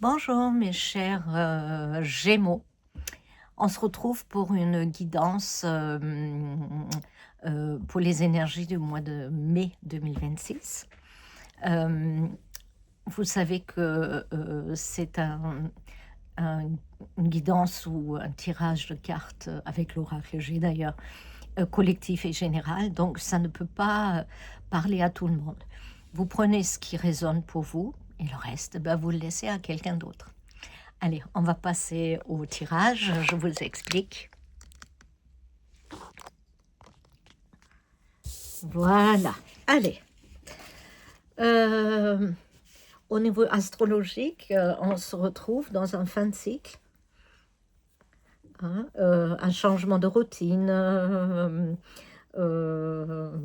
Bonjour mes chers Gémeaux. On se retrouve pour une guidance pour les énergies du mois de mai 2026. Euh, Vous savez que c'est un- une guidance ou un tirage de cartes avec l'oracle G d'ailleurs, collectif et général, donc ça ne peut pas parler à tout le monde. Vous prenez ce qui résonne pour vous et le reste, ben, vous le laissez à quelqu'un d'autre. Allez, on va passer au tirage, je vous explique. Voilà, allez. Euh, Au niveau astrologique, on se retrouve dans un fin de cycle, hein, un changement de routine, euh,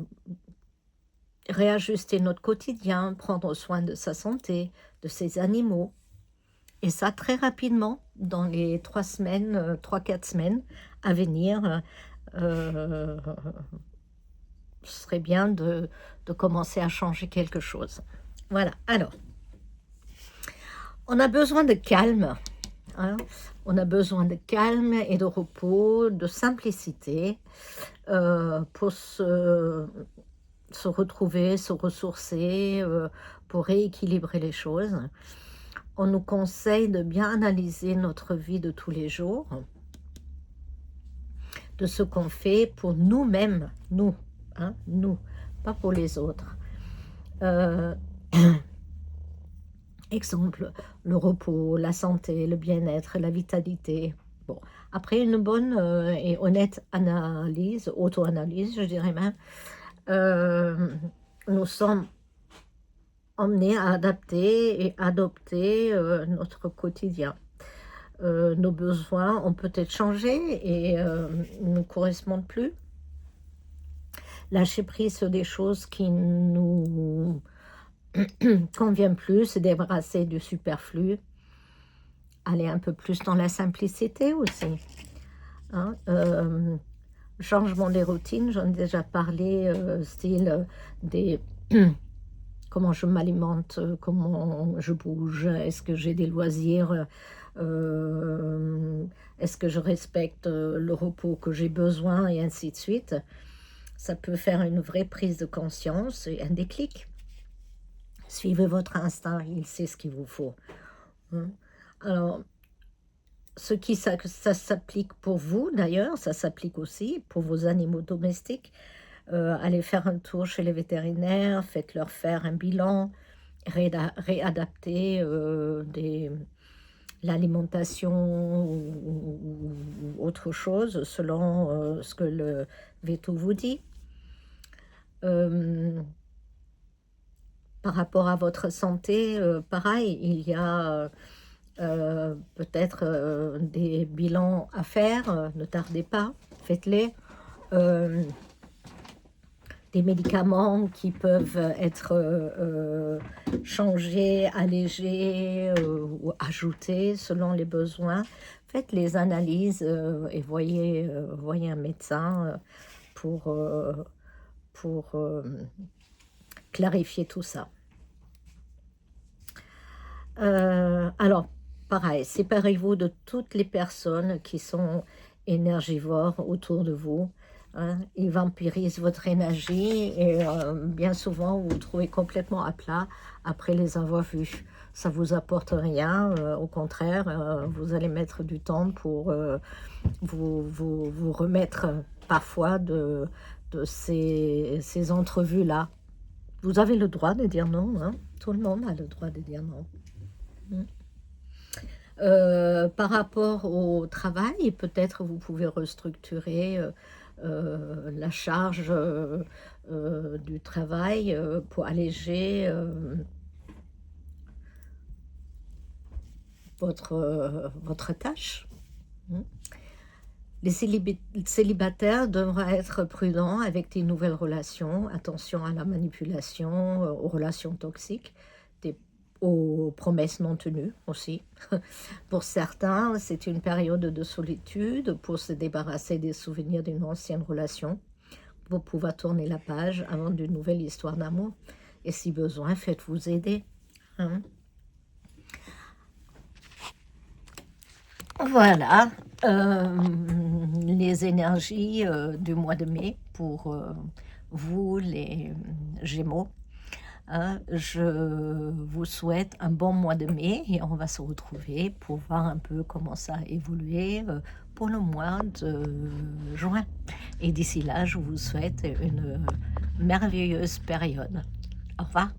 réajuster notre quotidien, prendre soin de sa santé, de ses animaux. Et ça, très rapidement, dans les 3 semaines, 3, 4 semaines à venir, euh, ce serait bien de commencer à changer quelque chose. Voilà, alors, on a besoin de calme, hein. On a besoin de calme et de repos, de simplicité pour se retrouver, se ressourcer, pour rééquilibrer les choses. On nous conseille de bien analyser notre vie de tous les jours, de ce qu'on fait pour nous-mêmes, nous, hein, nous, pas pour les autres. Euh, Exemple, le repos, la santé, le bien-être, la vitalité. Bon, après une bonne et honnête analyse, auto-analyse, je dirais même, euh, nous sommes emmenés à adapter et adopter notre quotidien. Nos besoins ont peut-être changé et ne nous correspondent plus. Lâcher prise sur des choses qui nous conviennent plus, se débarrasser du superflu, aller un peu plus dans la simplicité aussi, hein. Changement des routines, j'en ai déjà parlé, style des comment je m'alimente, comment je bouge, est-ce que j'ai des loisirs, est-ce que je respecte le repos que j'ai besoin et ainsi de suite. Ça peut faire une vraie prise de conscience et un déclic. Suivez votre instinct, il sait ce qu'il vous faut, hein. Alors, ça s'applique pour vous d'ailleurs, ça s'applique aussi pour vos animaux domestiques. Allez faire un tour chez les vétérinaires, faites-leur faire un bilan, réadapter l'alimentation ou autre chose selon ce que le véto vous dit. Euh, Par rapport à votre santé, pareil, il y a peut-être des bilans à faire, ne tardez pas, faites-les. Euh, des médicaments qui peuvent être changés, allégés ou ajoutés selon les besoins. Faites les analyses et voyez un médecin pour clarifier tout ça. Alors, pareil, séparez-vous de toutes les personnes qui sont énergivores autour de vous, hein. Ils vampirisent votre énergie et bien souvent vous vous trouvez complètement à plat après les avoir vus. Ça vous apporte rien, au contraire, vous allez mettre du temps pour vous remettre parfois de ces entrevues-là. Vous avez le droit de dire non, hein. Tout le monde a le droit de dire non. Par rapport au travail, peut-être vous pouvez restructurer la charge du travail pour alléger votre tâche. Les célibataires devraient être prudents avec des nouvelles relations. Attention à la manipulation, aux relations toxiques, aux promesses non tenues aussi. Pour certains, c'est une période de solitude pour se débarrasser des souvenirs d'une ancienne relation, pour pouvoir tourner la page avant d'une nouvelle histoire d'amour. Et si besoin, faites-vous aider, hein. Voilà, les énergies du mois de mai pour vous, les Gémeaux. Je vous souhaite un bon mois de mai et on va se retrouver pour voir un peu comment ça a évolué pour le mois de juin. Et d'ici là, je vous souhaite une merveilleuse période. Au revoir.